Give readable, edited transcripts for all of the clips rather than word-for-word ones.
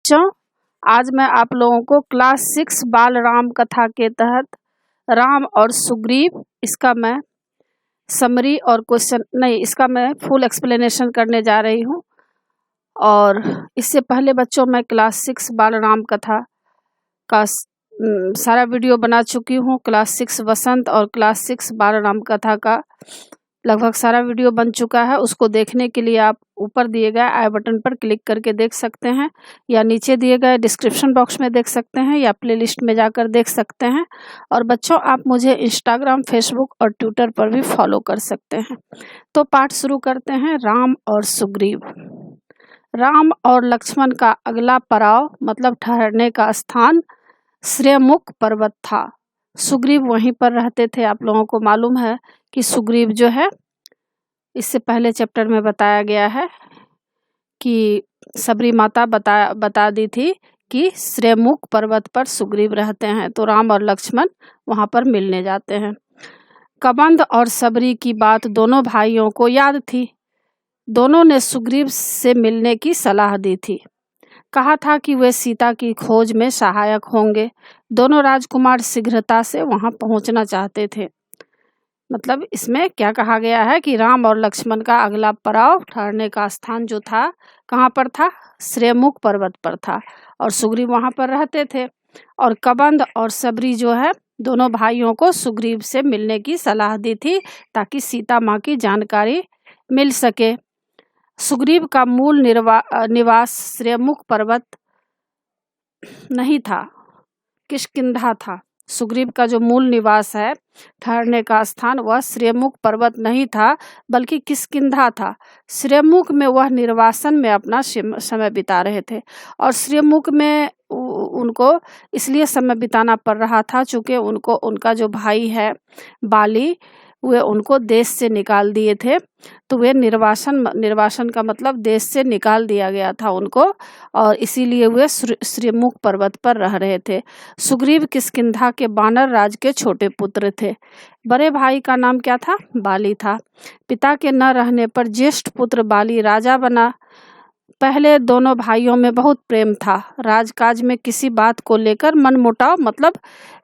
बच्चों, आज मैं आप लोगों को क्लास 6 बाल राम कथा के तहत राम और सुग्रीव इसका मैं समरी और क्वेश्चन नहीं, इसका मैं फुल एक्सप्लेनेशन करने जा रही हूँ। और इससे पहले बच्चों मैं क्लास 6 बाल राम कथा का सारा वीडियो बना चुकी हूँ। क्लास 6 वसंत और क्लास 6 बाल राम कथा का लगभग सारा वीडियो बन चुका है। उसको देखने के लिए आप ऊपर दिए गए आई बटन पर क्लिक करके देख सकते हैं, या नीचे दिए गए डिस्क्रिप्शन बॉक्स में देख सकते हैं, या प्लेलिस्ट में जाकर देख सकते हैं। और बच्चों, आप मुझे इंस्टाग्राम, फेसबुक और ट्विटर पर भी फॉलो कर सकते हैं। तो पाठ शुरू करते हैं। राम और सुग्रीव। राम और लक्ष्मण का अगला पड़ाव मतलब ठहरने का स्थान श्रेमुख पर्वत था। सुग्रीव वहीं पर रहते थे। आप लोगों को मालूम है कि सुग्रीव जो है, इससे पहले चैप्टर में बताया गया है कि सबरी माता बता दी थी कि श्रेमुख पर्वत पर सुग्रीव रहते हैं। तो राम और लक्ष्मण वहां पर मिलने जाते हैं। कबंध और सबरी की बात दोनों भाइयों को याद थी। दोनों ने सुग्रीव से मिलने की सलाह दी थी। कहा था कि वे सीता की खोज में सहायक होंगे। दोनों राजकुमार शीघ्रता से वहां पहुंचना चाहते थे। मतलब इसमें क्या कहा गया है कि राम और लक्ष्मण का अगला पड़ाव ठहरने का स्थान जो था, कहाँ पर था? श्रेमुख पर्वत पर था, और सुग्रीव वहां पर रहते थे। और कबंध और सबरी जो है, दोनों भाइयों को सुग्रीव से मिलने की सलाह दी थी ताकि सीता माँ की जानकारी मिल सके। सुग्रीव का मूल निवास श्रेमुख पर्वत नहीं था, किष्किंधा था। सुग्रीव का जो मूल निवास है, ठहरने का स्थान, वह श्रेमुख पर्वत नहीं था बल्कि किष्किंधा था। श्रेमुख में वह निर्वासन में अपना समय बिता रहे थे, और श्रेमुख में उनको इसलिए समय बिताना पड़ रहा था चूँकि उनको उनका जो भाई है बाली, वे उनको देश से निकाल दिए थे। तो वे निर्वासन का मतलब देश से निकाल दिया गया था उनको, और इसीलिए वे श्रेमुख पर्वत पर रह रहे थे। सुग्रीव किष्किंधा के वानर राज के छोटे पुत्र थे। बड़े भाई का नाम क्या था? बाली था। पिता के न रहने पर ज्येष्ठ पुत्र बाली राजा बना। पहले दोनों भाइयों में बहुत प्रेम था। राजकाज में किसी बात को लेकर मनमुटाव मतलब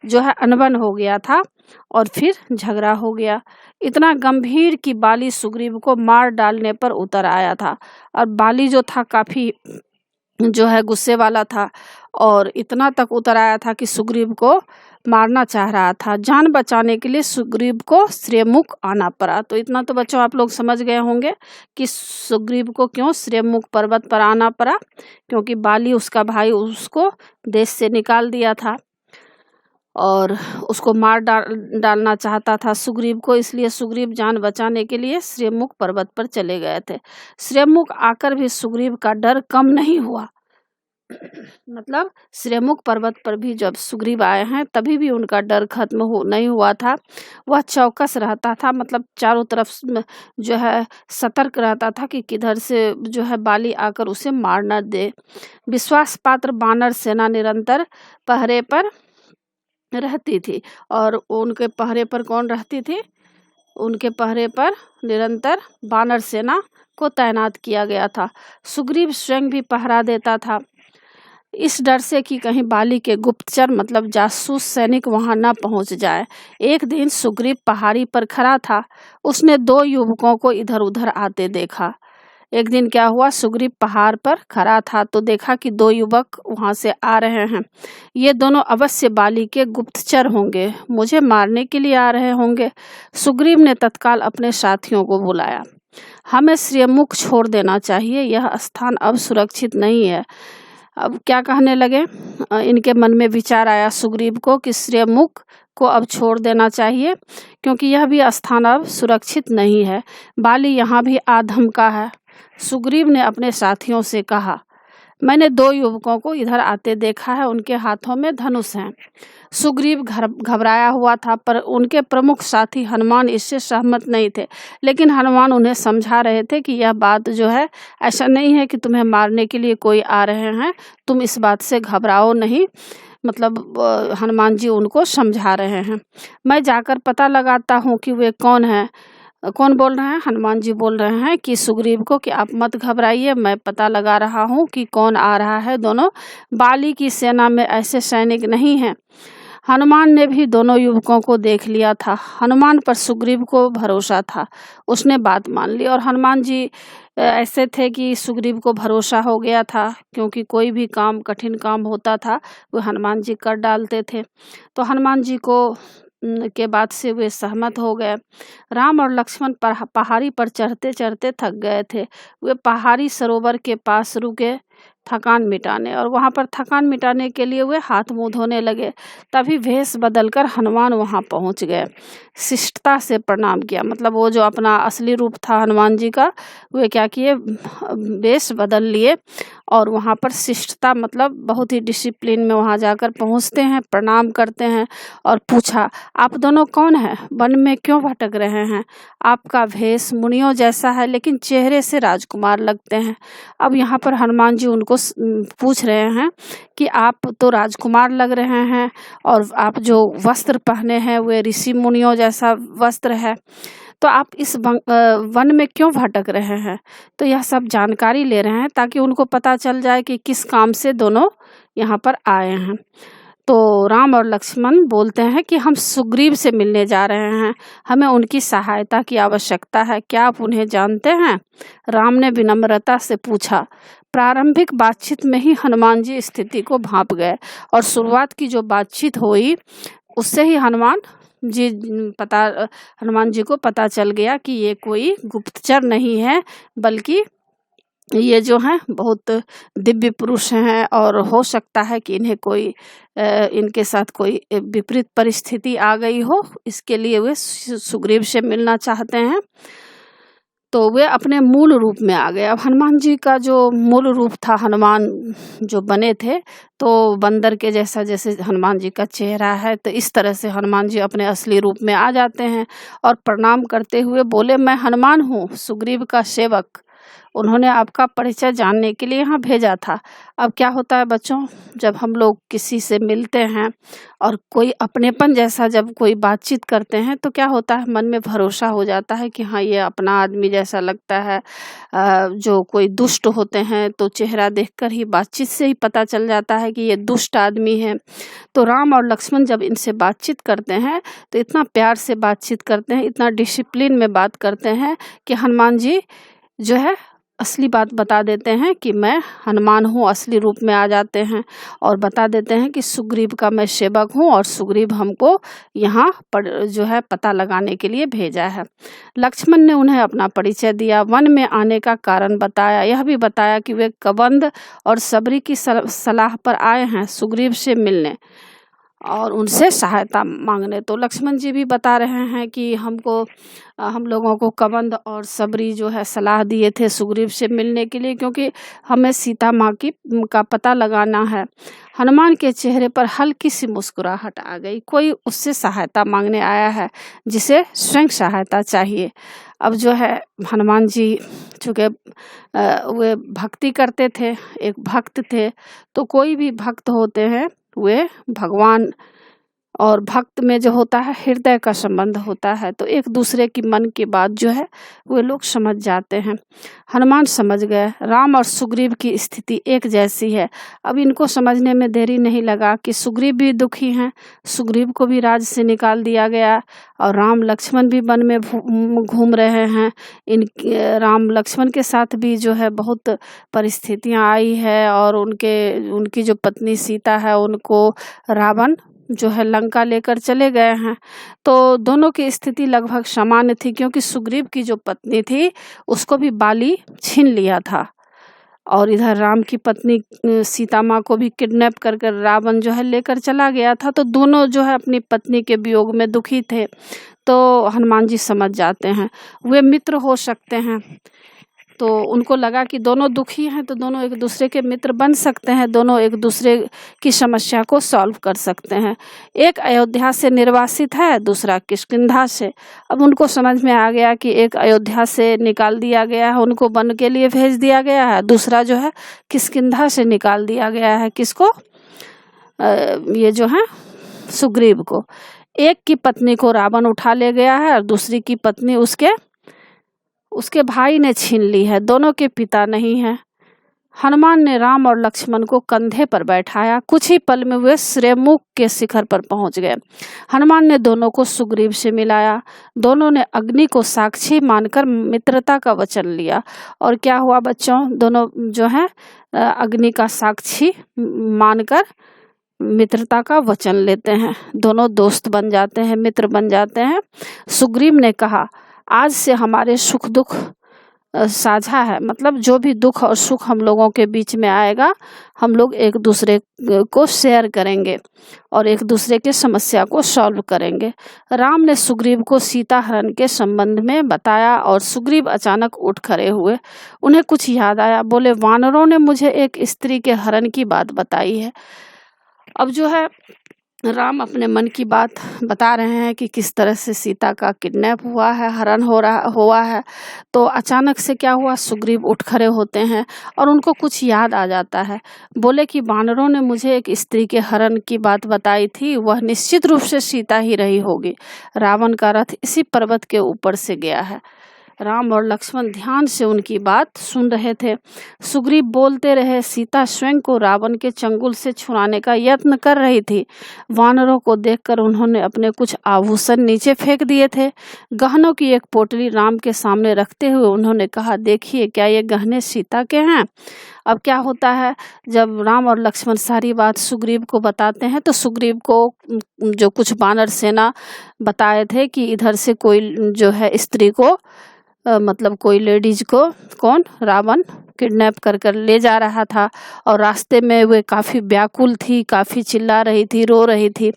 जो है अनबन हो गया था, और फिर झगड़ा हो गया। इतना गंभीर कि बाली सुग्रीव को मार डालने पर उतर आया था। और बाली जो था काफी जो है गुस्से वाला था, और इतना तक उतर आया था कि सुग्रीव को मारना चाह रहा था। जान बचाने के लिए सुग्रीव को श्रेमुख आना पड़ा। तो इतना तो बच्चों आप लोग समझ गए होंगे कि सुग्रीव को क्यों श्रेमुख पर्वत पर आना पड़ा, क्योंकि बाली उसका भाई उसको देश से निकाल दिया था और उसको मार डालना चाहता था सुग्रीव को। इसलिए सुग्रीव जान बचाने के लिए श्रेमुख पर्वत पर चले गए थे। श्रेमुख आकर भी सुग्रीव का डर कम नहीं हुआ। मतलब श्रेमुख पर्वत पर भी जब सुग्रीव आए हैं तभी भी उनका डर खत्म नहीं हुआ था। वह चौकस रहता था, मतलब चारों तरफ जो है सतर्क रहता था कि किधर से जो है बाली आकर उसे मार न दे। विश्वास पात्र वानर सेना निरंतर पहरे पर रहती थी। और उनके पहरे पर कौन रहती थी? उनके पहरे पर निरंतर वानर सेना को तैनात किया गया था। सुग्रीव स्वयं भी पहरा देता था, इस डर से कि कहीं बाली के गुप्तचर मतलब जासूस सैनिक वहां न पहुंच जाए। एक दिन सुग्रीव पहाड़ी पर खड़ा था। उसने दो युवकों को इधर उधर आते देखा। एक दिन क्या हुआ, सुग्रीव पहाड़ पर खड़ा था तो देखा कि दो युवक वहां से आ रहे हैं। ये दोनों अवश्य बाली के गुप्तचर होंगे, मुझे मारने के लिए आ रहे होंगे। सुग्रीव ने तत्काल अपने साथियों को बुलाया। हमें श्रेमुख छोड़ देना चाहिए, यह स्थान अब सुरक्षित नहीं है। अब क्या कहने लगे, इनके मन में विचार आया सुग्रीव को कि श्रेमुख को अब छोड़ देना चाहिए, क्योंकि यह भी स्थान अब सुरक्षित नहीं है। बाली यहाँ भी आधमका है। सुग्रीव ने अपने साथियों से कहा, मैंने दो युवकों को इधर आते देखा है, उनके हाथों में धनुष हैं। सुग्रीव घबराया हुआ था, पर उनके प्रमुख साथी हनुमान इससे सहमत नहीं थे। लेकिन हनुमान उन्हें समझा रहे थे कि यह बात जो है ऐसा नहीं है कि तुम्हें मारने के लिए कोई आ रहे हैं, तुम इस बात से घबराओ नहीं। मतलब हनुमान जी उनको समझा रहे हैं। मैं जाकर पता लगाता हूँ कि वे कौन हैं। कौन बोल रहे हैं? हनुमान जी बोल रहे हैं कि सुग्रीव को कि आप मत घबराइए, मैं पता लगा रहा हूँ कि कौन आ रहा है। दोनों बाली की सेना में ऐसे सैनिक नहीं हैं। हनुमान ने भी दोनों युवकों को देख लिया था। हनुमान पर सुग्रीव को भरोसा था, उसने बात मान ली। और हनुमान जी ऐसे थे कि सुग्रीव को भरोसा हो गया था, क्योंकि कोई भी काम, कठिन काम होता था, वो हनुमान जी कर डालते थे। तो हनुमान जी को के बाद से वे सहमत हो गए। राम और लक्ष्मण पहाड़ी पर चढ़ते चढ़ते थक गए थे। वे पहाड़ी सरोवर के पास रुके थकान मिटाने, और वहाँ पर थकान मिटाने के लिए वे हाथ मुँह धोने लगे। तभी भेष बदलकर हनुमान वहाँ पहुँच गए। शिष्टता से प्रणाम किया, मतलब वो जो अपना असली रूप था हनुमान जी का, वे क्या किए, वेश बदल लिए और वहाँ पर शिष्टता, मतलब बहुत ही डिसिप्लिन में वहाँ जाकर पहुँचते हैं, प्रणाम करते हैं और पूछा, आप दोनों कौन हैं? वन में क्यों भटक रहे हैं? आपका भेष मुनियों जैसा है, लेकिन चेहरे से राजकुमार लगते हैं। अब यहाँ पर हनुमान जी उनको पूछ रहे हैं कि आप तो राजकुमार लग रहे हैं, और आप जो वस्त्र पहने हैं वे ऋषि मुनियों जैसा वस्त्र है, तो आप इस वन में क्यों भटक रहे हैं? तो यह सब जानकारी ले रहे हैं ताकि उनको पता चल जाए कि किस काम से दोनों यहाँ पर आए हैं। तो राम और लक्ष्मण बोलते हैं कि हम सुग्रीव से मिलने जा रहे हैं, हमें उनकी सहायता की आवश्यकता है, क्या आप उन्हें जानते हैं? राम ने विनम्रता से पूछा। प्रारंभिक बातचीत में ही हनुमान जी स्थिति को भांप गए, और शुरुआत की जो बातचीत हुई उससे ही हनुमान जी को पता चल गया कि ये कोई गुप्तचर नहीं है, बल्कि ये जो हैं बहुत दिव्य पुरुष हैं, और हो सकता है कि इन्हें कोई इनके साथ कोई विपरीत परिस्थिति आ गई हो, इसके लिए वे सुग्रीव से मिलना चाहते हैं। तो वे अपने मूल रूप में आ गए। अब हनुमान जी का जो मूल रूप था, हनुमान जो बने थे, तो बंदर के जैसा जैसे हनुमान जी का चेहरा है, तो इस तरह से हनुमान जी अपने असली रूप में आ जाते हैं और प्रणाम करते हुए बोले, मैं हनुमान हूँ, सुग्रीव का सेवक। उन्होंने आपका परिचय जानने के लिए यहाँ भेजा था। अब क्या होता है बच्चों, जब हम लोग किसी से मिलते हैं और कोई अपनेपन जैसा जब कोई बातचीत करते हैं, तो क्या होता है, मन में भरोसा हो जाता है कि हाँ ये अपना आदमी जैसा लगता है। जो कोई दुष्ट होते हैं तो चेहरा देखकर ही, बातचीत से ही पता चल जाता है कि ये दुष्ट आदमी है। तो राम और लक्ष्मण जब इनसे बातचीत करते हैं तो इतना प्यार से बातचीत करते हैं, इतना डिसिप्लिन में बात करते हैं कि हनुमान जी जो है असली बात बता देते हैं कि मैं हनुमान हूँ, असली रूप में आ जाते हैं और बता देते हैं कि सुग्रीव का मैं सेवक हूँ, और सुग्रीव हमको यहाँ पर जो है पता लगाने के लिए भेजा है। लक्ष्मण ने उन्हें अपना परिचय दिया, वन में आने का कारण बताया, यह भी बताया कि वे कबंध और सबरी की सलाह पर आए हैं सुग्रीव से मिलने और उनसे सहायता मांगने। तो लक्ष्मण जी भी बता रहे हैं कि हम लोगों को कबंध और सबरी जो है सलाह दिए थे सुग्रीव से मिलने के लिए, क्योंकि हमें सीता माँ का पता लगाना है। हनुमान के चेहरे पर हल्की सी मुस्कुराहट आ गई, कोई उससे सहायता मांगने आया है जिसे स्वयं सहायता चाहिए। अब जो है हनुमान जी चूँकि वे भक्ति करते थे, एक भक्त थे, तो कोई भी भक्त होते हैं वे भगवान और भक्त में जो होता है हृदय का संबंध होता है, तो एक दूसरे की मन की बात जो है वे लोग समझ जाते हैं। हनुमान समझ गए राम और सुग्रीव की स्थिति एक जैसी है। अब इनको समझने में देरी नहीं लगा कि सुग्रीव भी दुखी हैं, सुग्रीव को भी राज से निकाल दिया गया और राम लक्ष्मण भी वन में घूम रहे हैं। राम लक्ष्मण के साथ भी जो है बहुत परिस्थितियां आई है, और उनकी जो पत्नी सीता है उनको रावण जो है लंका लेकर चले गए हैं। तो दोनों की स्थिति लगभग समान थी, क्योंकि सुग्रीव की जो पत्नी थी उसको भी बाली छीन लिया था, और इधर राम की पत्नी सीता माँ को भी किडनैप कर रावण जो है लेकर चला गया था। तो दोनों जो है अपनी पत्नी के वियोग में दुखी थे। तो हनुमान जी समझ जाते हैं वे मित्र हो सकते हैं, तो उनको लगा कि दोनों दुखी हैं तो दोनों एक दूसरे के मित्र बन सकते हैं, दोनों एक दूसरे की समस्या को सॉल्व कर सकते हैं। एक अयोध्या से निर्वासित है, दूसरा किष्किंधा से। अब उनको समझ में आ गया कि एक अयोध्या से निकाल दिया गया है, उनको वन के लिए भेज दिया गया है, दूसरा जो है किष्किंधा से निकाल दिया गया है। किसको? ये जो है सुग्रीव को। एक की पत्नी को रावण उठा ले गया है और दूसरी की पत्नी उसके उसके भाई ने छीन ली है, दोनों के पिता नहीं है। हनुमान ने राम और लक्ष्मण को कंधे पर बैठाया। कुछ ही पल में वे श्रेमुख के शिखर पर पहुंच गए। हनुमान ने दोनों को सुग्रीव से मिलाया। दोनों ने अग्नि को साक्षी मानकर मित्रता का वचन लिया। और क्या हुआ बच्चों, दोनों जो है अग्नि का साक्षी मानकर मित्रता का वचन लेते हैं। दोनों दोस्त बन जाते हैं, मित्र बन जाते हैं। सुग्रीव ने कहा, आज से हमारे सुख दुख साझा है, मतलब जो भी दुख और सुख हम लोगों के बीच में आएगा, हम लोग एक दूसरे को शेयर करेंगे और एक दूसरे के समस्या को सॉल्व करेंगे। राम ने सुग्रीव को सीता हरण के संबंध में बताया और सुग्रीव अचानक उठ खड़े हुए। उन्हें कुछ याद आया। बोले, वानरों ने मुझे एक स्त्री के हरण की बात बताई है। अब जो है राम अपने मन की बात बता रहे हैं कि किस तरह से सीता का किडनैप हुआ है, हरण हुआ है। तो अचानक से क्या हुआ, सुग्रीव उठ खड़े होते हैं और उनको कुछ याद आ जाता है। बोले कि वानरों ने मुझे एक स्त्री के हरण की बात बताई थी, वह निश्चित रूप से सीता ही रही होगी। रावण का रथ इसी पर्वत के ऊपर से गया है। राम और लक्ष्मण ध्यान से उनकी बात सुन रहे थे। सुग्रीव बोलते रहे, सीता स्वयं को रावण के चंगुल से छुड़ाने का यत्न कर रही थी। वानरों को देखकर उन्होंने अपने कुछ आभूषण नीचे फेंक दिए थे। गहनों की एक पोटली राम के सामने रखते हुए उन्होंने कहा, देखिए क्या ये गहने सीता के हैं। अब क्या होता है, जब राम और लक्ष्मण सारी बात सुग्रीव को बताते हैं तो सुग्रीव को जो कुछ वानर सेना बताए थे कि इधर से कोई जो है स्त्री को मतलब कोई लेडीज को कौन रावण किडनैप कर ले जा रहा था। और रास्ते में वे काफ़ी व्याकुल थी, काफ़ी चिल्ला रही थी, रो रही थी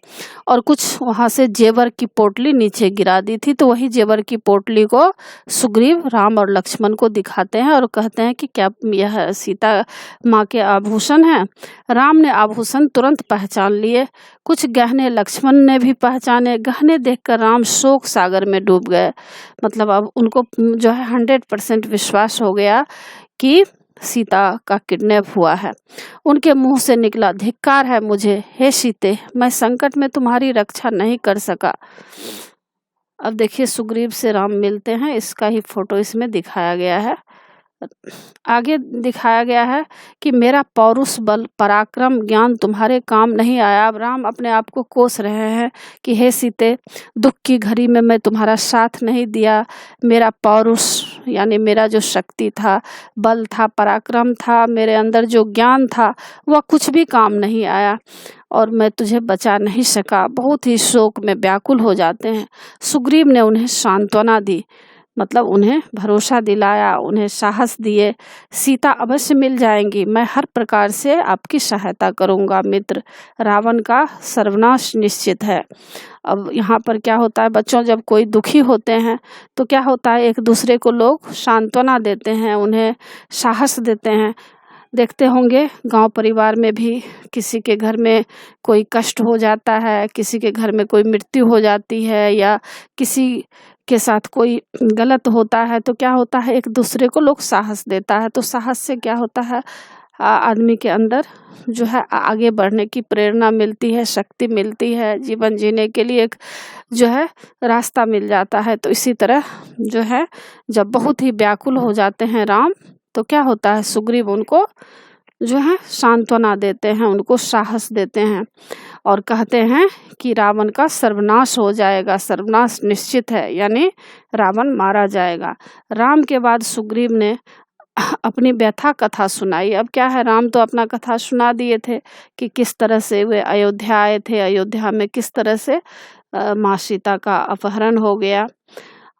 और कुछ वहाँ से जेवर की पोटली नीचे गिरा दी थी। तो वही जेवर की पोटली को सुग्रीव राम और लक्ष्मण को दिखाते हैं और कहते हैं कि क्या यह सीता माँ के आभूषण हैं। राम ने आभूषण तुरंत पहचान लिए, कुछ गहने लक्ष्मण ने भी पहचाने। गहने देखकर राम शोक सागर में डूब गए। मतलब अब उनको जो है 100% विश्वास हो गया कि सीता का किडनैप हुआ है। उनके मुंह से निकला, धिक्कार है मुझे, हे सीते, मैं संकट में तुम्हारी रक्षा नहीं कर सका। अब देखिए सुग्रीव से राम मिलते हैं, इसका ही फोटो इसमें दिखाया गया है। आगे दिखाया गया है कि मेरा पौरुष बल पराक्रम ज्ञान तुम्हारे काम नहीं आया। अब राम अपने आप को कोस रहे हैं कि हे सीते, दुख की घड़ी में मैं तुम्हारा साथ नहीं दिया। मेरा पौरुष यानी मेरा जो शक्ति था, बल था, पराक्रम था, मेरे अंदर जो ज्ञान था, वह कुछ भी काम नहीं आया और मैं तुझे बचा नहीं सका। बहुत ही शोक में व्याकुल हो जाते हैं। सुग्रीव ने उन्हें सांत्वना दी, मतलब उन्हें भरोसा दिलाया, उन्हें साहस दिए। सीता अवश्य मिल जाएंगी, मैं हर प्रकार से आपकी सहायता करूंगा मित्र। रावण का सर्वनाश निश्चित है। अब यहाँ पर क्या होता है बच्चों, जब कोई दुखी होते हैं तो क्या होता है, एक दूसरे को लोग सांत्वना देते हैं, उन्हें साहस देते हैं। देखते होंगे गांव परिवार में भी किसी के घर में कोई कष्ट हो जाता है, किसी के घर में कोई मृत्यु हो जाती है या किसी के साथ कोई गलत होता है तो क्या होता है, एक दूसरे को लोग साहस देता है। तो साहस से क्या होता है, आदमी के अंदर जो है आगे बढ़ने की प्रेरणा मिलती है, शक्ति मिलती है, जीवन जीने के लिए एक जो है रास्ता मिल जाता है। तो इसी तरह जो है जब बहुत ही व्याकुल हो जाते हैं राम, तो क्या होता है, सुग्रीव उनको जो है सांत्वना देते हैं, उनको साहस देते हैं और कहते हैं कि रावण का सर्वनाश हो जाएगा, सर्वनाश निश्चित है, यानी रावण मारा जाएगा। राम के बाद सुग्रीव ने अपनी व्यथा कथा सुनाई। अब क्या है, राम तो अपना कथा सुना दिए थे कि किस तरह से वे अयोध्या आए थे, अयोध्या में किस तरह से माँ सीता का अपहरण हो गया।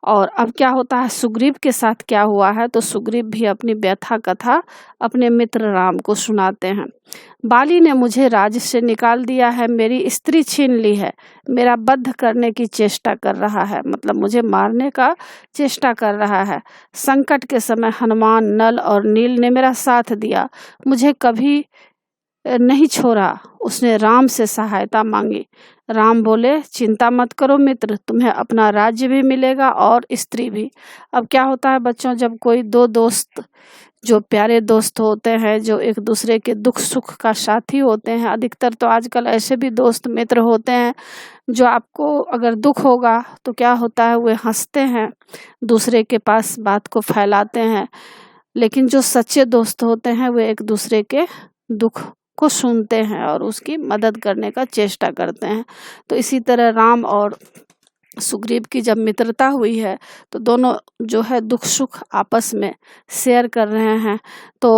और अब क्या होता है, सुग्रीव के साथ क्या हुआ है, तो सुग्रीव भी अपनी व्यथा कथा अपने मित्र राम को सुनाते हैं। बाली ने मुझे राज्य से निकाल दिया है, मेरी स्त्री छीन ली है, मेरा बद्ध करने की चेष्टा कर रहा है, मतलब मुझे मारने का चेष्टा कर रहा है। संकट के समय हनुमान, नल और नील ने मेरा साथ दिया, मुझे कभी नहीं छोड़ा। उसने राम से सहायता मांगी। राम बोले, चिंता मत करो मित्र, तुम्हें अपना राज्य भी मिलेगा और स्त्री भी। अब क्या होता है बच्चों, जब कोई दो दोस्त जो प्यारे दोस्त होते हैं, जो एक दूसरे के दुख सुख का साथी होते हैं। अधिकतर तो आजकल ऐसे भी दोस्त मित्र होते हैं जो आपको अगर दुख होगा तो क्या होता है, वे हंसते हैं, दूसरे के पास बात को फैलाते हैं। लेकिन जो सच्चे दोस्त होते हैं वे एक दूसरे के दुख को सुनते हैं और उसकी मदद करने का चेष्टा करते हैं। तो इसी तरह राम और सुग्रीव की जब मित्रता हुई है तो दोनों जो है दुख सुख आपस में शेयर कर रहे हैं। तो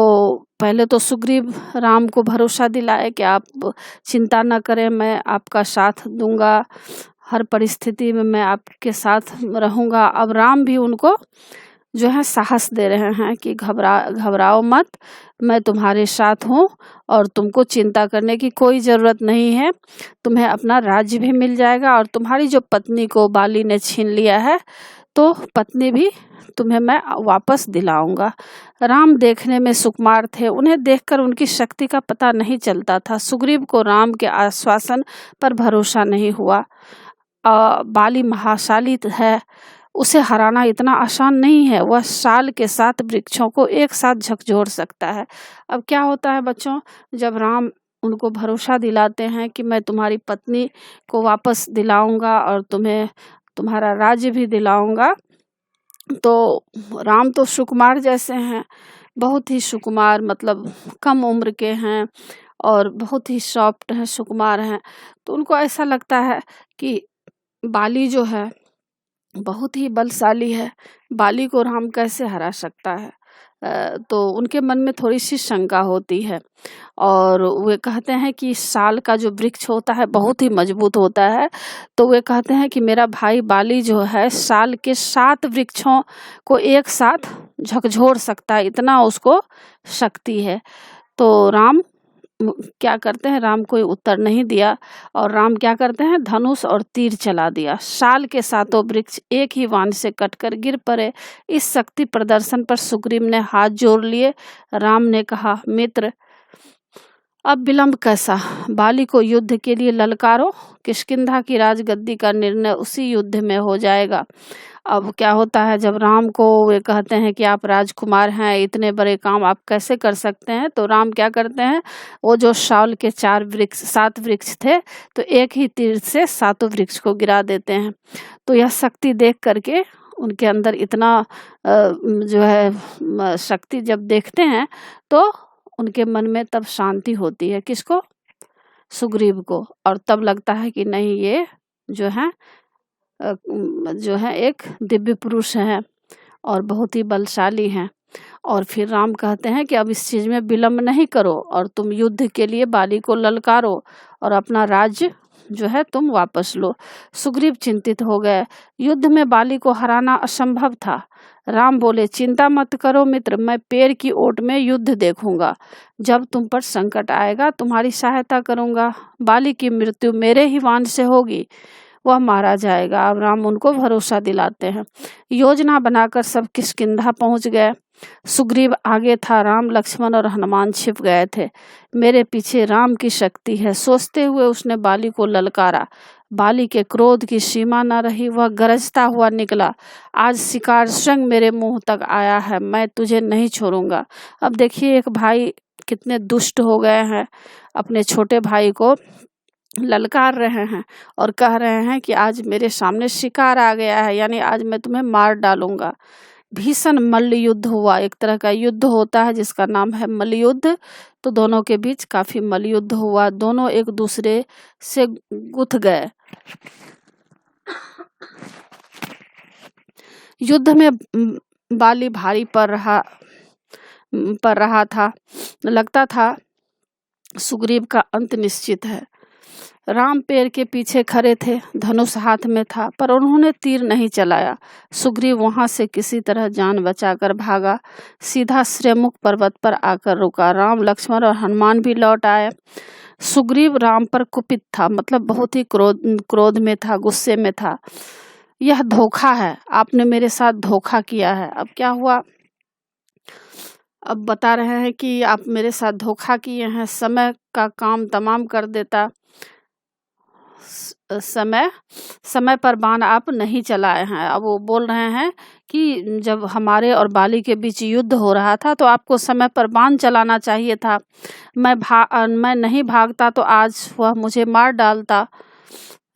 पहले तो सुग्रीव राम को भरोसा दिलाए कि आप चिंता न करें, मैं आपका साथ दूंगा, हर परिस्थिति में मैं आपके साथ रहूंगा। अब राम भी उनको जो है साहस दे रहे हैं कि घबराओ मत, मैं तुम्हारे साथ हूँ और तुमको चिंता करने की कोई ज़रूरत नहीं है। तुम्हें अपना राज्य भी मिल जाएगा और तुम्हारी जो पत्नी को बाली ने छीन लिया है तो पत्नी भी तुम्हें मैं वापस दिलाऊंगा। राम देखने में सुकुमार थे, उन्हें देखकर उनकी शक्ति का पता नहीं चलता था। सुग्रीव को राम के आश्वासन पर भरोसा नहीं हुआ। बाली महाशाली है, उसे हराना इतना आसान नहीं है। वह साल के 7 वृक्षों को एक साथ झकझोर सकता है। अब क्या होता है बच्चों, जब राम उनको भरोसा दिलाते हैं कि मैं तुम्हारी पत्नी को वापस दिलाऊंगा और तुम्हें तुम्हारा राज्य भी दिलाऊंगा, तो राम तो सुकुमार जैसे हैं, बहुत ही सुकुमार, मतलब कम उम्र के हैं और बहुत ही सॉफ्ट हैं, सुकुमार हैं। तो उनको ऐसा लगता है कि बाली जो है बहुत ही बलशाली है, बाली को राम कैसे हरा सकता है। तो उनके मन में थोड़ी सी शंका होती है और वे कहते हैं कि साल का जो वृक्ष होता है बहुत ही मजबूत होता है। तो वे कहते हैं कि मेरा भाई बाली जो है साल के 7 वृक्षों को एक साथ झकझोर सकता है, इतना उसको शक्ति है। तो राम क्या करते हैं, राम कोई उत्तर नहीं दिया और राम क्या करते हैं, धनुष और तीर चला दिया। साल के 7 वृक्ष एक ही बाण से कटकर गिर पड़े। इस शक्ति प्रदर्शन पर सुग्रीव ने हाथ जोड़ लिए। राम ने कहा, मित्र अब विलंब कैसा, बाली को युद्ध के लिए ललकारो, किष्किंधा की राजगद्दी का निर्णय उसी युद्ध में हो जाएगा। अब क्या होता है, जब राम को वे कहते हैं कि आप राजकुमार हैं, इतने बड़े काम आप कैसे कर सकते हैं, तो राम क्या करते हैं, वो जो साल के 7 वृक्ष थे तो एक ही तीर से 7 वृक्ष को गिरा देते हैं। तो यह शक्ति देख करके उनके अंदर इतना जो है शक्ति जब देखते हैं तो उनके मन में तब शांति होती है। किसको, सुग्रीव को। और तब लगता है कि नहीं, ये जो है एक दिव्य पुरुष है और बहुत ही बलशाली हैं। और फिर राम कहते हैं कि अब इस चीज में विलंब नहीं करो और तुम युद्ध के लिए बाली को ललकारो और अपना राज्य जो है तुम वापस लो। सुग्रीव चिंतित हो गए, युद्ध में बाली को हराना असंभव था। राम बोले, चिंता मत करो मित्र, मैं पेड़ की ओट में युद्ध देखूंगा, जब तुम पर संकट आएगा तुम्हारी सहायता करूंगा। बाली की मृत्यु मेरे ही वाण से होगी, वह मारा जाएगा। अब राम उनको भरोसा दिलाते हैं। योजना बनाकर सब किष्किंधा पहुंच गए। सुग्रीव आगे था, राम लक्ष्मण और हनुमान छिप गए थे। मेरे पीछे राम की शक्ति है, सोचते हुए उसने बाली को ललकारा। बाली के क्रोध की सीमा न रही, वह गरजता हुआ निकला, आज शिकार स्वयं मेरे मुंह तक आया है, मैं तुझे नहीं छोड़ूंगा। अब देखिए एक भाई कितने दुष्ट हो गए हैं, अपने छोटे भाई को ललकार रहे हैं और कह रहे हैं कि आज मेरे सामने शिकार आ गया है, यानी आज मैं तुम्हें मार डालूंगा। भीषण मल्ल युद्ध हुआ, एक तरह का युद्ध होता है जिसका नाम है मल्ल युद्ध। तो दोनों के बीच काफी मल्ल युद्ध हुआ, दोनों एक दूसरे से गुथ गए। युद्ध में बाली भारी पड़ रहा था, लगता था सुग्रीव का अंत निश्चित है। राम पेड़ के पीछे खड़े थे, धनुष हाथ में था, पर उन्होंने तीर नहीं चलाया। सुग्रीव वहां से किसी तरह जान बचाकर भागा, सीधा श्रेमुख पर्वत पर आकर रुका। राम लक्ष्मण और हनुमान भी लौट आए। सुग्रीव राम पर कुपित था, मतलब बहुत ही क्रोध में था, गुस्से में था। यह धोखा है, आपने मेरे साथ धोखा किया है। अब क्या हुआ, अब बता रहे हैं कि आप मेरे साथ धोखा किए हैं, समय का काम तमाम कर देता समय समय पर बाण आप नहीं चलाए हैं। अब वो बोल रहे हैं कि जब हमारे और बाली के बीच युद्ध हो रहा था तो आपको समय पर बाण चलाना चाहिए था। मैं नहीं भागता तो आज वह मुझे मार डालता।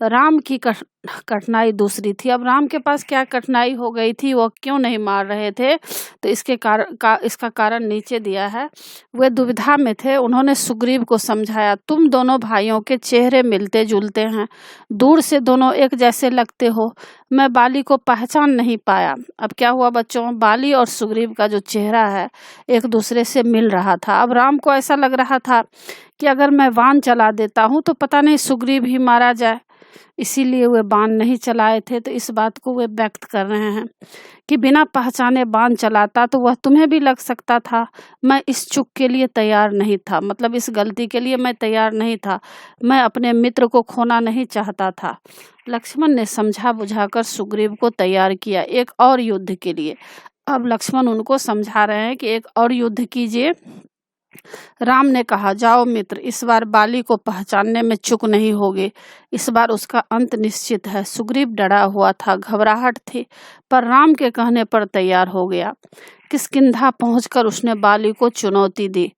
राम की कठिनाई दूसरी थी। अब राम के पास क्या कठिनाई हो गई थी, वो क्यों नहीं मार रहे थे, तो इसका कारण नीचे दिया है। वे दुविधा में थे। उन्होंने सुग्रीव को समझाया, तुम दोनों भाइयों के चेहरे मिलते जुलते हैं, दूर से दोनों एक जैसे लगते हो। मैं बाली को पहचान नहीं पाया। अब क्या हुआ बच्चों, बाली और सुग्रीव का जो चेहरा है एक दूसरे से मिल रहा था। अब राम को ऐसा लग रहा था कि अगर मैं बाण चला देता हूँ तो पता नहीं सुग्रीव ही मारा जाए, इसीलिए वे बाण नहीं चलाए थे। तो इस बात को वे व्यक्त कर रहे हैं कि बिना पहचाने बाण चलाता तो वह तुम्हें भी लग सकता था। मैं इस चूक के लिए तैयार नहीं था, मतलब इस गलती के लिए मैं तैयार नहीं था। मैं अपने मित्र को खोना नहीं चाहता था। लक्ष्मण ने समझा बुझाकर सुग्रीव को तैयार किया एक और युद्ध के लिए। अब लक्ष्मण उनको समझा रहे हैं कि एक और युद्ध कीजिए। राम ने कहा, जाओ मित्र, इस बार बाली को पहचानने में चूक नहीं होगी। इस बार उसका अंत निश्चित है। सुग्रीव डरा हुआ था, घबराहट थी, पर राम के कहने पर तैयार हो गया। किष्किंधा पहुंचकर उसने बाली को चुनौती दी,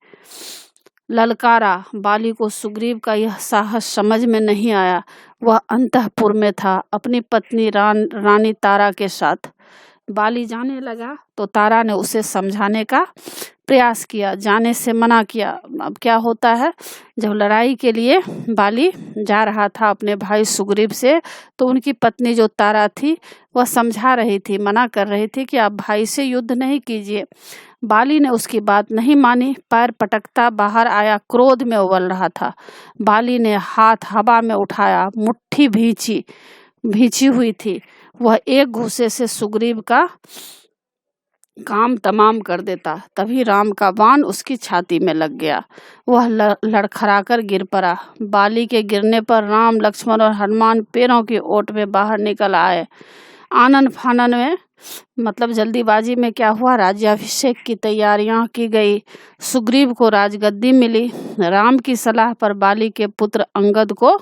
ललकारा। बाली को सुग्रीव का यह साहस समझ में नहीं आया। वह अंतःपुर में था अपनी पत्नी रानी तारा के साथ। बाली जाने लगा तो तारा ने उसे समझाने का प्रयास किया, जाने से मना किया। अब क्या होता है, जब लड़ाई के लिए बाली जा रहा था अपने भाई सुग्रीव से, तो उनकी पत्नी जो तारा थी वह समझा रही थी, मना कर रही थी कि आप भाई से युद्ध नहीं कीजिए। बाली ने उसकी बात नहीं मानी, पैर पटकता बाहर आया, क्रोध में उबल रहा था। बाली ने हाथ हवा में उठाया, मुट्ठी भींची हुई थी। वह एक घूसे से सुग्रीव का काम तमाम कर देता। तभी राम का बाण उसकी छाती में लग गया। वह लड़खड़ाकर गिर पड़ा। बाली के गिरने पर राम, लक्ष्मण और हनुमान पैरों की ओट में बाहर निकल आए। आनन फानन में, मतलब जल्दीबाजी में क्या हुआ, राज्याभिषेक की तैयारियां की गई। सुग्रीव को राजगद्दी मिली। राम की सलाह पर बाली के पुत्र अंगद को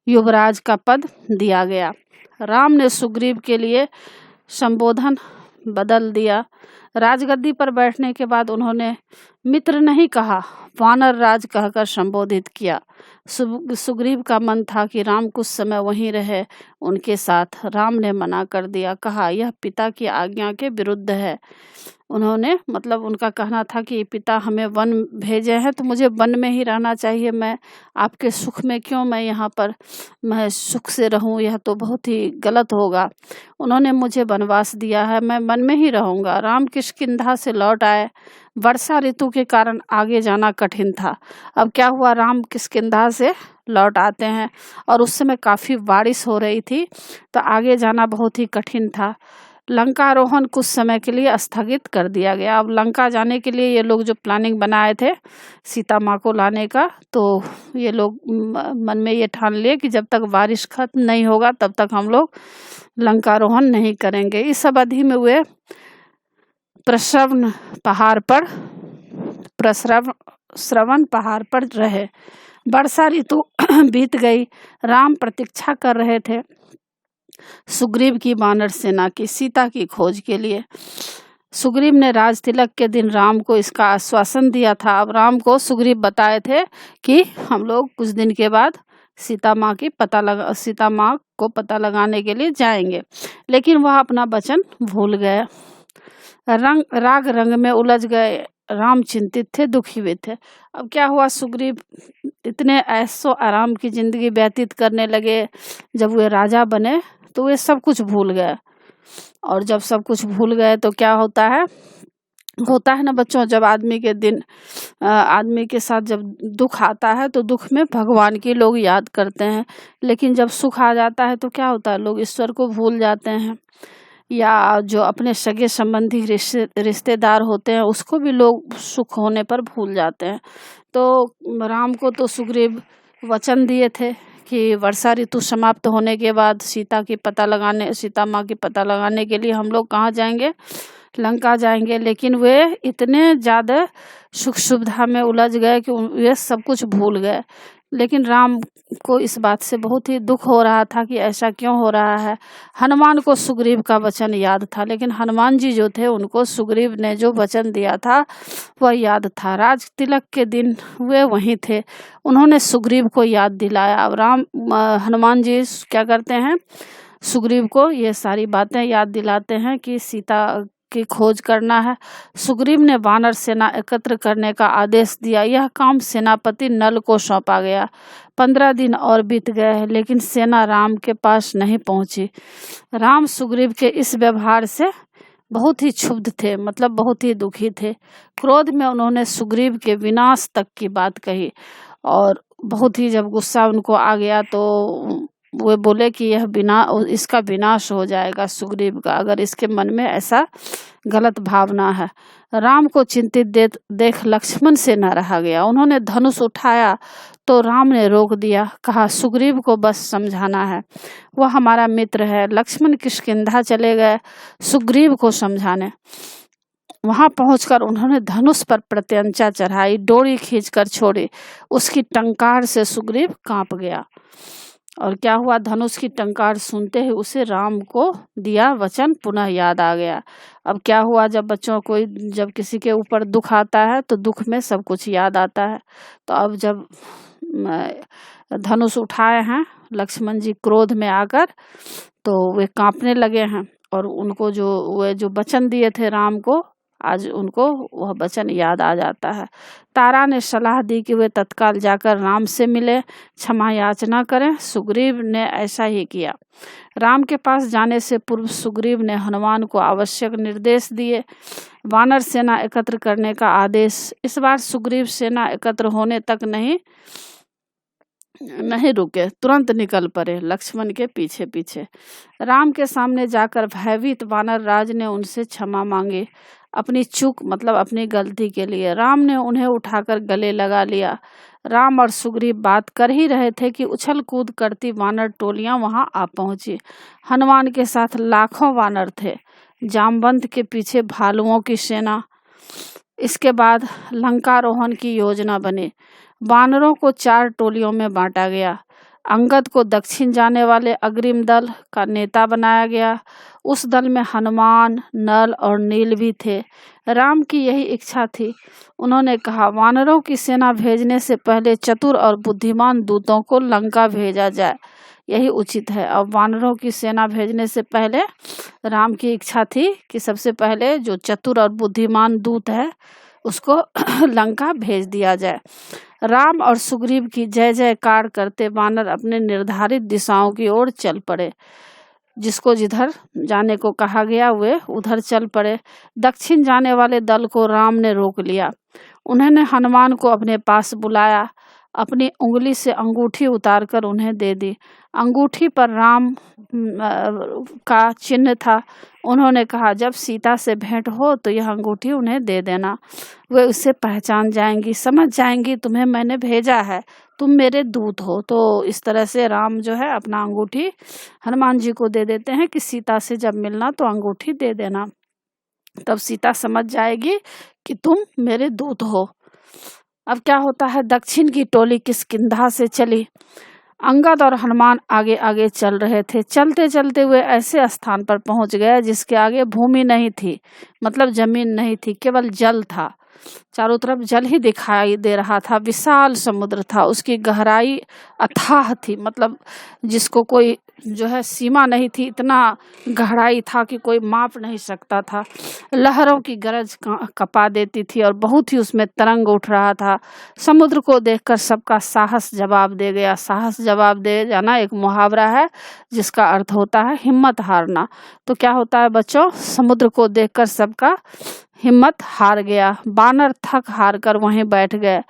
युवराज का पद दिया गया। राम ने सुग्रीव के लिए संबोधन बदल दिया। राजगद्दी पर बैठने के बाद उन्होंने मित्र नहीं कहा, वानर राज कहकर संबोधित किया। सुग्रीव का मन था कि राम कुछ समय वहीं रहे उनके साथ। राम ने मना कर दिया, कहा यह पिता की आज्ञा के विरुद्ध है। उन्होंने, मतलब उनका कहना था कि पिता हमें वन भेजे हैं तो मुझे वन में ही रहना चाहिए। मैं आपके सुख में क्यों मैं यहाँ पर मैं सुख से रहूं, यह तो बहुत ही गलत होगा। उन्होंने मुझे वनवास दिया है, मैं वन में ही रहूंगा। राम किष्किंधा से लौट आए। वर्षा ऋतु के कारण आगे जाना कठिन था। अब क्या हुआ, राम किष्किंधा से लौट आते हैं और उस समय काफ़ी बारिश हो रही थी, तो आगे जाना बहुत ही कठिन था। लंकारोहण कुछ समय के लिए स्थगित कर दिया गया। अब लंका जाने के लिए ये लोग जो प्लानिंग बनाए थे सीता माँ को लाने का, तो ये लोग मन में ये ठान लिए कि जब तक बारिश खत्म नहीं होगा तब तक हम लोग लंकारोहण नहीं करेंगे। इस अवधि में वे प्रश्रवण पहाड़ पर रहे। वर्षा ऋतु बीत गई। राम प्रतीक्षा कर रहे थे सुग्रीव की वानर सेना की, सीता की खोज के लिए। सुग्रीव ने राज तिलक के दिन राम को इसका आश्वासन दिया था। अब राम को सुग्रीव बताए थे कि हम लोग कुछ दिन के बाद सीता माँ को पता लगाने के लिए जाएंगे, लेकिन वह अपना वचन भूल गए। राग रंग में उलझ गए। राम चिंतित थे, दुखी हुए थे। अब क्या हुआ, सुग्रीव इतने ऐशो आराम की जिंदगी व्यतीत करने लगे। जब वे राजा बने तो वे सब कुछ भूल गए, और जब सब कुछ भूल गए तो क्या होता है ना बच्चों, जब आदमी के साथ जब दुख आता है तो दुख में भगवान की लोग याद करते हैं, लेकिन जब सुख आ जाता है तो क्या होता है, लोग ईश्वर को भूल जाते हैं, या जो अपने सगे संबंधी रिश्तेदार होते हैं उसको भी लोग सुख होने पर भूल जाते हैं। तो राम को तो सुग्रीव वचन दिए थे कि वर्षा ऋतु समाप्त होने के बाद सीता माँ की पता लगाने के लिए हम लोग कहाँ जाएंगे, लंका जाएंगे। लेकिन वे इतने ज़्यादा सुख सुविधा में उलझ गए कि वे सब कुछ भूल गए। लेकिन राम को इस बात से बहुत ही दुख हो रहा था कि ऐसा क्यों हो रहा है। हनुमान को सुग्रीव का वचन याद था, लेकिन हनुमान जी जो थे उनको सुग्रीव ने जो वचन दिया था वह याद था। राज तिलक के दिन वे वहीं थे, उन्होंने सुग्रीव को याद दिलाया। अब हनुमान जी क्या करते हैं, सुग्रीव को ये सारी बातें याद दिलाते हैं कि सीता की खोज करना है। सुग्रीव ने वानर सेना एकत्र करने का आदेश दिया। यह काम सेनापति नल को सौंपा गया। 15 दिन और बीत गए, लेकिन सेना राम के पास नहीं पहुंची। राम सुग्रीव के इस व्यवहार से बहुत ही क्षुब्ध थे, मतलब बहुत ही दुखी थे। क्रोध में उन्होंने सुग्रीव के विनाश तक की बात कही, और बहुत ही जब गुस्सा उनको आ गया तो वे बोले कि इसका विनाश हो जाएगा सुग्रीव का, अगर इसके मन में ऐसा गलत भावना है। राम को चिंतित देख लक्ष्मण से न रहा गया। उन्होंने धनुष उठाया तो राम ने रोक दिया, कहा सुग्रीव को बस समझाना है, वह हमारा मित्र है। लक्ष्मण किष्किंधा चले गए सुग्रीव को समझाने। वहां पहुंचकर उन्होंने धनुष पर प्रत्यंचा चढ़ाई, डोरी खींचकर छोड़ी। उसकी टंकार से सुग्रीव कांप गया। और क्या हुआ, धनुष की टंकार सुनते ही उसे राम को दिया वचन पुनः याद आ गया। अब क्या हुआ, जब बच्चों को जब किसी के ऊपर दुख आता है तो दुख में सब कुछ याद आता है। तो अब जब धनुष उठाए हैं लक्ष्मण जी क्रोध में आकर, तो वे कांपने लगे हैं, और उनको वे जो वचन दिए थे राम को, आज उनको वह वचन याद आ जाता है। तारा ने सलाह दी कि वे तत्काल जाकर राम से मिले, क्षमा याचना करें। सुग्रीव ने ऐसा ही किया। राम के पास जाने से पूर्व सुग्रीव ने हनुमान को आवश्यक निर्देश दिए। वानर सेना एकत्र करने का आदेश। इस बार सुग्रीव सेना एकत्र होने तक नहीं रुके, तुरंत निकल पड़े लक्ष्मण के पीछे पीछे। राम के सामने जाकर भयभीत वानर राज ने उनसे क्षमा मांगी, अपनी चूक मतलब अपनी गलती के लिए। राम ने उन्हें उठाकर गले लगा लिया। राम और सुग्रीव बात कर ही रहे थे कि उछल कूद करती वानर टोलियां वहां आ पहुंची। हनुमान के साथ लाखों वानर थे, जामवंत के पीछे भालुओं की सेना। इसके बाद लंकारोहण की योजना बनी। वानरों को 4 टोलियों में बांटा गया। अंगद को दक्षिण जाने वाले अग्रिम दल का नेता बनाया गया। उस दल में हनुमान, नल और नील भी थे। राम की यही इच्छा थी। उन्होंने कहा, वानरों की सेना भेजने से पहले चतुर और बुद्धिमान दूतों को लंका भेजा जाए, यही उचित है। अब वानरों की सेना भेजने से पहले राम की इच्छा थी कि सबसे पहले जो चतुर और बुद्धिमान दूत है उसको लंका भेज दिया जाए। राम और सुग्रीव की जय जयकार करते वानर अपने निर्धारित दिशाओं की ओर चल पड़े। जिसको जिधर जाने को कहा गया वे उधर चल पड़े। दक्षिण जाने वाले दल को राम ने रोक लिया। उन्होंने हनुमान को अपने पास बुलाया, अपनी उंगली से अंगूठी उतारकर उन्हें दे दी। अंगूठी पर राम का चिन्ह था। उन्होंने कहा, जब सीता से भेंट हो तो यह अंगूठी उन्हें दे देना, वे उसे पहचान जाएंगी, समझ जाएंगी तुम्हें मैंने भेजा है, तुम मेरे दूत हो। तो इस तरह से राम जो है अपना अंगूठी हनुमान जी को दे देते हैं कि सीता से जब मिलना तो अंगूठी दे देना, तब सीता समझ जाएगी कि तुम मेरे दूत हो। अब क्या होता है, दक्षिण की टोली किष्किंधा से चली। अंगद और हनुमान आगे आगे चल रहे थे। चलते चलते हुए ऐसे स्थान पर पहुंच गए जिसके आगे भूमि नहीं थी, मतलब जमीन नहीं थी, केवल जल था। चारों तरफ जल ही दिखाई दे रहा था। विशाल समुद्र था, उसकी गहराई अथाह थी, मतलब जिसको कोई जो है सीमा नहीं थी, इतना गहराई था कि कोई माप नहीं सकता था। लहरों की गरज कपा देती थी और बहुत ही उसमें तरंग उठ रहा था। समुद्र को देखकर सबका साहस जवाब दे गया। साहस जवाब दे जाना एक मुहावरा है जिसका अर्थ होता है हिम्मत हारना। तो क्या होता है बच्चों, समुद्र को देखकर सबका हिम्मत हार गया। बानर थक हार कर वहीं बैठ गए।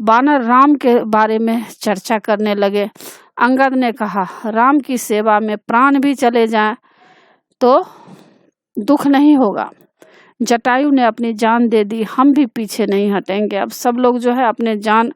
बानर राम के बारे में चर्चा करने लगे। अंगद ने कहा, राम की सेवा में प्राण भी चले जाएं तो दुख नहीं होगा। जटायु ने अपनी जान दे दी, हम भी पीछे नहीं हटेंगे। अब सब लोग जो है अपने जान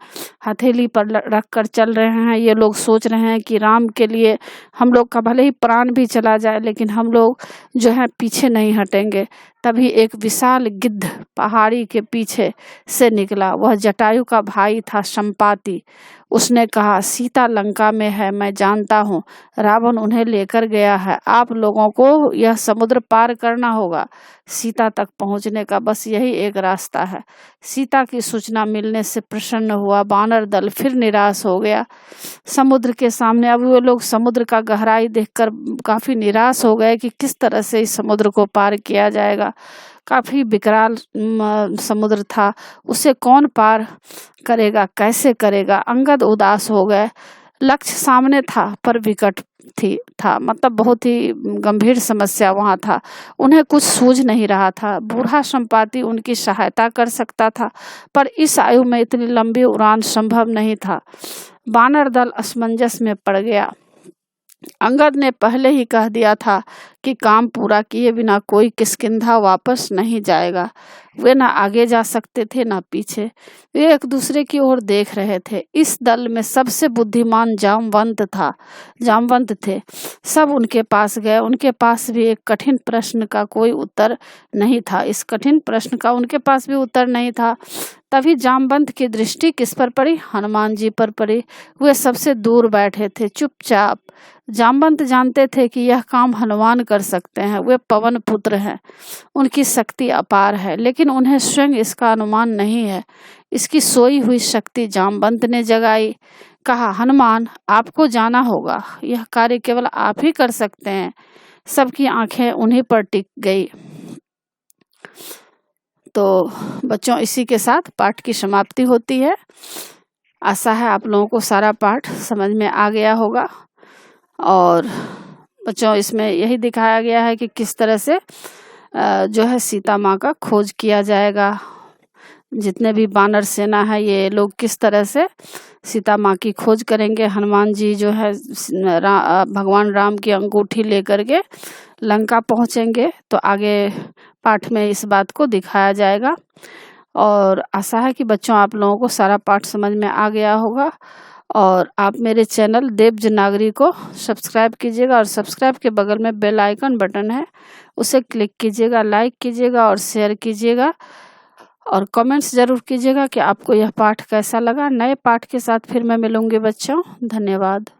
हथेली पर रख कर चल रहे हैं। ये लोग सोच रहे हैं कि राम के लिए हम लोग का भले ही प्राण भी चला जाए लेकिन हम लोग जो है पीछे नहीं हटेंगे। तभी एक विशाल गिद्ध पहाड़ी के पीछे से निकला। वह जटायु का भाई था संपाति। उसने कहा, सीता लंका में है, मैं जानता हूँ। रावण उन्हें लेकर गया है। आप लोगों को यह समुद्र पार करना होगा। सीता तक पहुँचने का बस यही एक रास्ता है। सीता की सूचना मिलने से प्रसन्न हुआ वानर दल फिर निराश हो गया। समुद्र के सामने अब वो लोग समुद्र का गहराई देखकर काफी निराश हो गए कि किस तरह से इस समुद्र को पार किया जाएगा। काफी विकराल समुद्र था, उसे कौन पार करेगा, कैसे करेगा। अंगद उदास हो गए। लक्ष्य सामने था पर विकट था, मतलब बहुत ही गंभीर समस्या वहाँ था। उन्हें कुछ सूझ नहीं रहा था। बूढ़ा संपाति उनकी सहायता कर सकता था, पर इस आयु में इतनी लंबी उड़ान संभव नहीं था। वानर दल असमंजस में पड़ गया। अंगद ने पहले ही कह दिया था कि काम पूरा किए बिना कोई किष्किंधा वापस नहीं जाएगा। वे न आगे जा सकते थे न पीछे। वे एक दूसरे की ओर देख रहे थे। इस दल में सबसे बुद्धिमान जामवंत थे। सब उनके पास गए। उनके पास भी एक कठिन प्रश्न का कोई उत्तर नहीं था। इस कठिन प्रश्न का उनके पास भी उत्तर नहीं था। तभी जामवंत की दृष्टि किस पर पड़ी? हनुमान जी पर पड़ी। वे सबसे दूर बैठे थे, चुपचाप। जामवंत जानते थे कि यह काम हनुमान कर सकते हैं। वे पवन पुत्र हैं, उनकी शक्ति अपार है, लेकिन उन्हें स्वयं इसका अनुमान नहीं है। इसकी सोई हुई शक्ति जामवंत ने जगाई। कहा, हनुमान, आपको जाना होगा। यह कार्य केवल आप ही कर सकते हैं। सबकी आंखें उन्हीं पर टिक गई। तो बच्चों, इसी के साथ पाठ की समाप्ति होती है। आशा है आप लोगों को सारा पाठ समझ में आ गया होगा। और बच्चों, इसमें यही दिखाया गया है कि किस तरह से जो है सीता माँ का खोज किया जाएगा। जितने भी वानर सेना है, ये लोग किस तरह से सीता माँ की खोज करेंगे। हनुमान जी जो है भगवान राम की अंगूठी लेकर के लंका पहुँचेंगे। तो आगे पाठ में इस बात को दिखाया जाएगा। और आशा है कि बच्चों आप लोगों को सारा पाठ समझ में आ गया होगा। और आप मेरे चैनल देवज नागरी को सब्सक्राइब कीजिएगा, और सब्सक्राइब के बगल में बेल आइकन बटन है, उसे क्लिक कीजिएगा, लाइक कीजिएगा और शेयर कीजिएगा। और कमेंट्स ज़रूर कीजिएगा कि आपको यह पाठ कैसा लगा। नए पाठ के साथ फिर मैं मिलूंगी बच्चों। धन्यवाद।